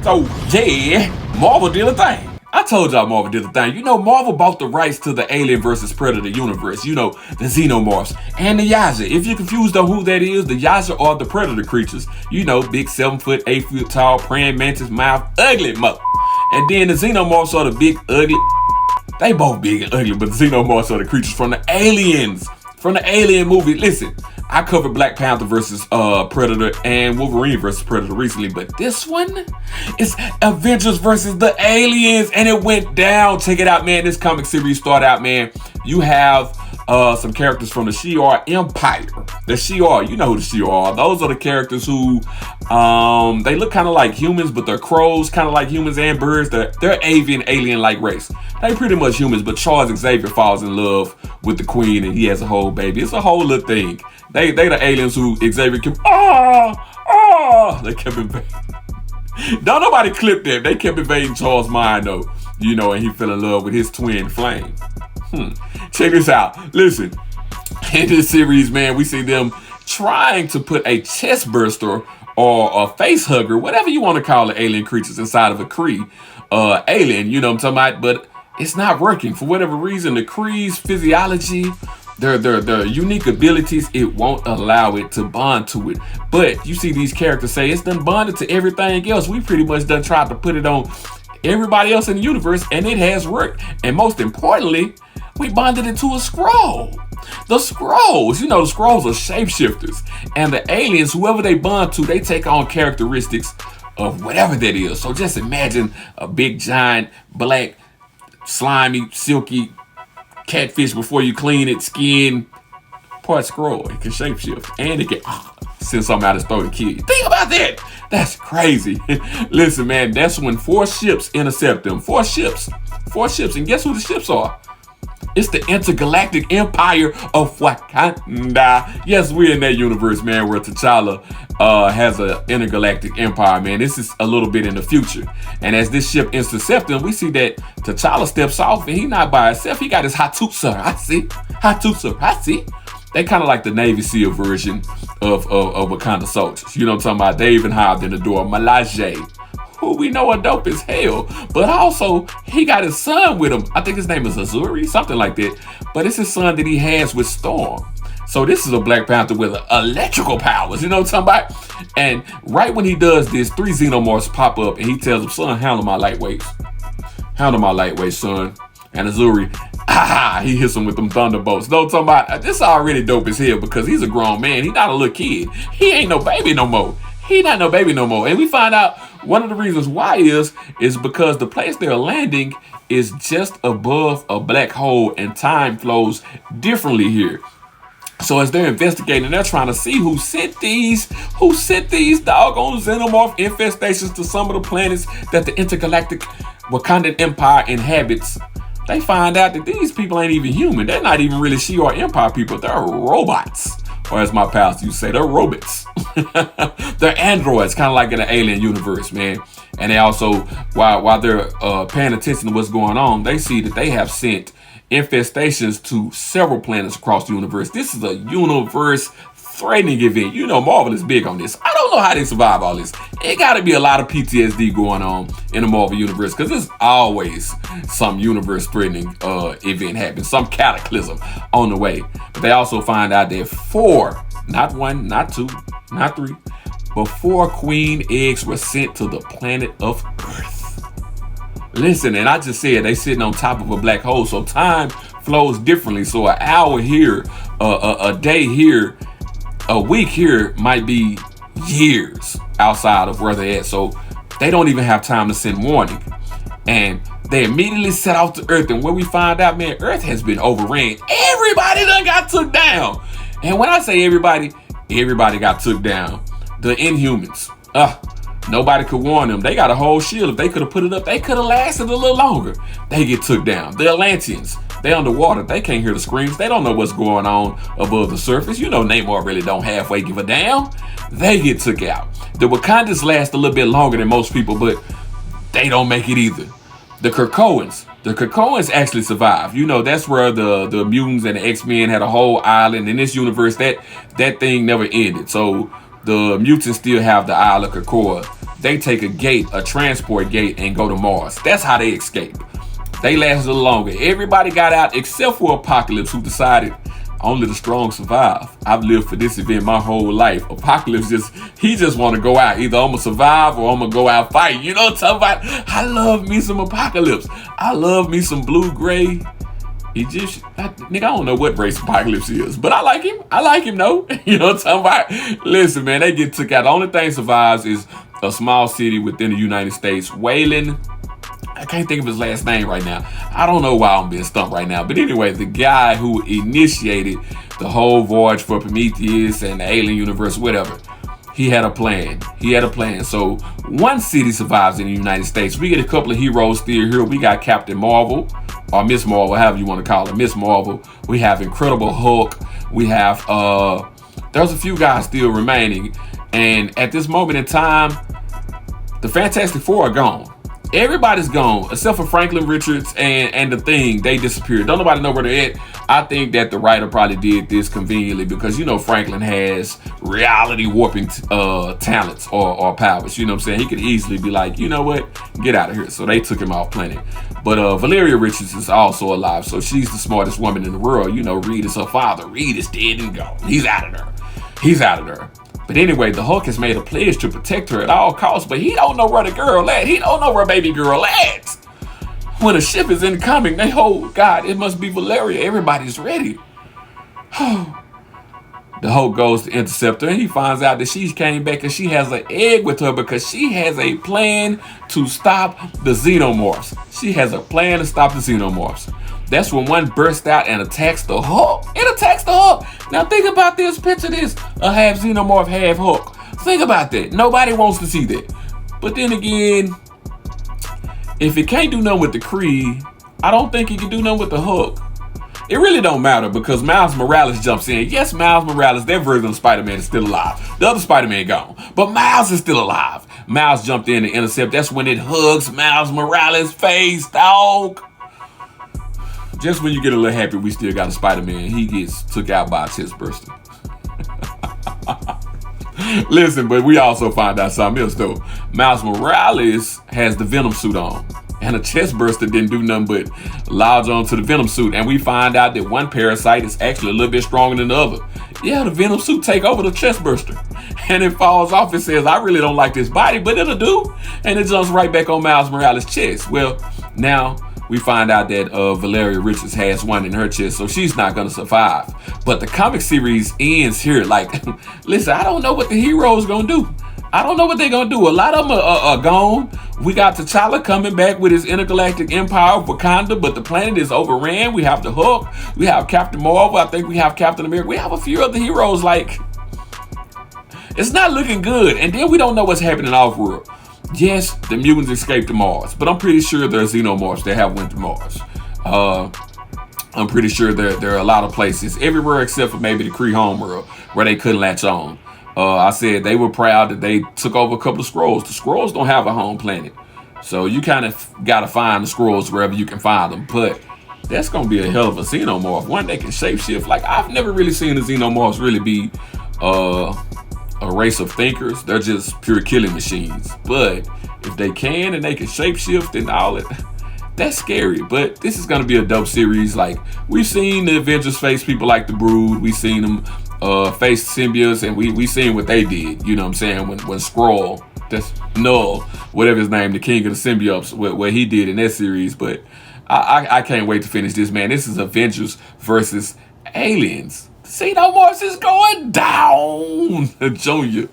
So yeah, Marvel did a thing. I told y'all Marvel did a thing. You know, Marvel bought the rights to the Alien versus Predator universe. You know, the Zenomorphs and the Yaja. If you're confused on who that is, the Yaja are the Predator creatures. You know, big 7 foot, 8 foot tall, praying mantis mouth, ugly mother. And then the Xenomorphs are the big, ugly. They both big and ugly, but the Xenomorphs are the creatures from the Aliens. From the Alien movie. Listen, I covered Black Panther versus Predator and Wolverine versus Predator recently, but this one is Avengers versus the Aliens, and it went down. Check it out, man. This comic series started out, man. You have some characters from the Shi'ar Empire. The Shi'ar, you know who the Shi'ar are. Those are the characters who, they look kind of like humans, but they're crows, kind of like humans and birds. They're avian, alien-like race. They pretty much humans, but Charles Xavier falls in love with the queen, and he has a whole baby. It's a whole little thing. They the aliens who Xavier kept, they kept invading. Don't nobody clip that. They kept invading Charles' mind, though. You know, and he fell in love with his twin flame. Check this out. Listen, in this series, man, we see them trying to put a chest burster or a face hugger, whatever you want to call the alien creatures, inside of a Kree alien. You know what I'm talking about? But it's not working for whatever reason. The Kree's physiology, their unique abilities, it won't allow it to bond to it. But you see these characters say it's done bonded to everything else. We pretty much done tried to put it on everybody else in the universe, and it has worked. And most importantly, we bonded it to a Skrull. The Skrulls, you know, the Skrulls are shapeshifters. And the aliens, whoever they bond to, they take on characteristics of whatever that is. So just imagine a big, giant, black, slimy, silky catfish before you clean it, skin, part Skrull. It can shapeshift. And it can send something out of its throat and kill you. Think about that. That's crazy. Listen, man, that's when 4 ships intercept them. 4 ships. 4 ships. And guess who the ships are? It's the intergalactic empire of Wakanda. Yes, we're in that universe, man, where T'Challa has an intergalactic empire, man. This is a little bit in the future. And as this ship intercepts him, we see that T'Challa steps off and he's not by himself. He got his Hattusarasi. They kind of like the Navy SEAL version of Wakanda soldiers. You know what I'm talking about? They even hired in the door Malaje, who we know are dope as hell, but also he got his son with him. I think his name is Azuri, something like that. But it's his son that he has with Storm. So this is a Black Panther with electrical powers, you know what I'm talking about? And right when he does this, 3 Xenomorphs pop up and he tells him, son, handle my lightweights. Handle my lightweight, son. And Azuri, he hits him with them thunderbolts. No, talking about this already dope as hell because he's a grown man. He's not a little kid. He ain't no baby no more. He not no baby no more. And we find out one of the reasons why is because the place they're landing is just above a black hole and time flows differently here. So as they're investigating, they're trying to see who sent these doggone xenomorph infestations to some of the planets that the intergalactic Wakandan Empire inhabits. They find out that these people ain't even human. They're not even really Shi'ar Empire people. They're robots. Or as my pals used to say, they're robots. They're androids, kind of like in the alien universe, man. And they also, while they're paying attention to what's going on, they see that they have sent infestations to several planets across the universe. This is a universe-threatening event. You know, Marvel is big on this. I don't know how they survive all this. It got to be a lot of PTSD going on in the Marvel universe because there's always some universe-threatening event happening, some cataclysm on the way. But they also find out that 4, not 1, not 2, not 3, but 4 queen eggs were sent to the planet of Earth. Listen, and I just said they sitting on top of a black hole, so time flows differently. So an hour here, a day here, a week here might be years outside of where they're at. So they don't even have time to send warning. And they immediately set off to Earth. And when we find out, man, Earth has been overran. Everybody done got took down. And when I say everybody got took down. The Inhumans. Nobody could warn them. They got a whole shield. If they could have put it up, they could have lasted a little longer. They get took down. The Atlanteans, they underwater. They can't hear the screams. They don't know what's going on above the surface. You know Namor really don't halfway give a damn. They get took out. The Wakandans last a little bit longer than most people, but they don't make it either. The Krakoans actually survive. You know, that's where the mutants and the X-Men had a whole island. In this universe, that thing never ended. So The mutants still have the Isle of Krakoa. They take a transport gate, and go to Mars. That's how they escape. They last a little longer. Everybody got out except for Apocalypse, who decided only the strong survive. I've lived for this event my whole life. Apocalypse he just want to go out. Either I'm going to survive or I'm going to go out fight. You know what I'm talking about? I love me some Apocalypse. I love me some blue-gray Egyptian. Nigga, I don't know what race Apocalypse is, but I like him. I like him, though. You know what I'm talking about? Listen, man, they get took out. The only thing survives is a small city within the United States. Waylon, I can't think of his last name right now. I don't know why I'm being stumped right now. But anyway, the guy who initiated the whole voyage for Prometheus and the alien universe, whatever, he had a plan. So one city survives in the United States. We get a couple of heroes still here. We got Captain Marvel, or Miss Marvel, however you want to call her, Miss Marvel. We have Incredible Hulk. We have, there's a few guys still remaining. And at this moment in time, the Fantastic Four are gone. Everybody's gone except for Franklin Richards and the Thing. They disappeared. Don't nobody know where they're at. I think that the writer probably did this conveniently because, you know, Franklin has reality warping talents or powers. You know what I'm saying? He could easily be like, you know what? Get out of here. So they took him off planet. But Valeria Richards is also alive. So she's the smartest woman in the world. You know, Reed is her father. Reed is dead and gone. He's out of there. But anyway, the Hulk has made a pledge to protect her at all costs, but he don't know where the girl at. He don't know where baby girl at. When a ship is incoming, they hold, God, it must be Valeria. Everybody's ready. The Hulk goes to intercept her, and he finds out that she came back and she has an egg with her because she has a plan to stop the Zenomorphs. She has a plan to stop the Zenomorphs. That's when one bursts out and attacks the Hulk. It attacks the Hulk. Now think about this. Picture this. A half Xenomorph, half Hulk. Think about that. Nobody wants to see that. But then again, if it can't do nothing with the Kree, I don't think it can do nothing with the Hulk. It really don't matter because Miles Morales jumps in. Yes, Miles Morales, their version of Spider-Man is still alive. The other Spider-Man gone. But Miles is still alive. Miles jumped in to intercept. That's when it hugs Miles Morales' face, dog. Just when you get a little happy, we still got a Spider-Man. He gets took out by a chest burster. Listen, but we also find out something else, though. Miles Morales has the Venom suit on. And a chest burster didn't do nothing but lodge onto the Venom suit. And we find out that one parasite is actually a little bit stronger than the other. Yeah, the Venom suit take over the chest burster. And it falls off. It says, I really don't like this body, but it'll do. And it jumps right back on Miles Morales' chest. Well, now we find out that Valeria Richards has one in her chest, so she's not going to survive. But the comic series ends here. Like, listen, I don't know what the heroes going to do. I don't know what they're going to do. A lot of them are gone. We got T'Challa coming back with his intergalactic empire of Wakanda, but the planet is overran. We have the Hulk. We have Captain Marvel. I think we have Captain America. We have a few other heroes. Like, it's not looking good. And then we don't know what's happening off-world. Yes, the mutants escaped to Mars, but I'm pretty sure there are Xenomorphs that have went to Mars. I'm pretty sure there are a lot of places, everywhere except for maybe the Kree homeworld, where they couldn't latch on. I said they were proud that they took over a couple of Skrulls. The Skrulls don't have a home planet, so you kind of got to find the Skrulls wherever you can find them. But that's going to be a hell of a Xenomorph. One, they can shapeshift. Like, I've never really seen the Xenomorphs really be a race of thinkers. They're just pure killing machines. But if they can and they can shapeshift and all it, that's scary. But this is going to be a dope series. Like, we've seen the Avengers face people like the Brood. We've seen them face symbiotes, and we seen what they did. You know what I'm saying? When Skrull, that's Null, whatever his name, the king of the symbiotes, what he did in that series. But I can't wait to finish this, man. This is Avengers versus Aliens. Xenomorphs is going down, Junior.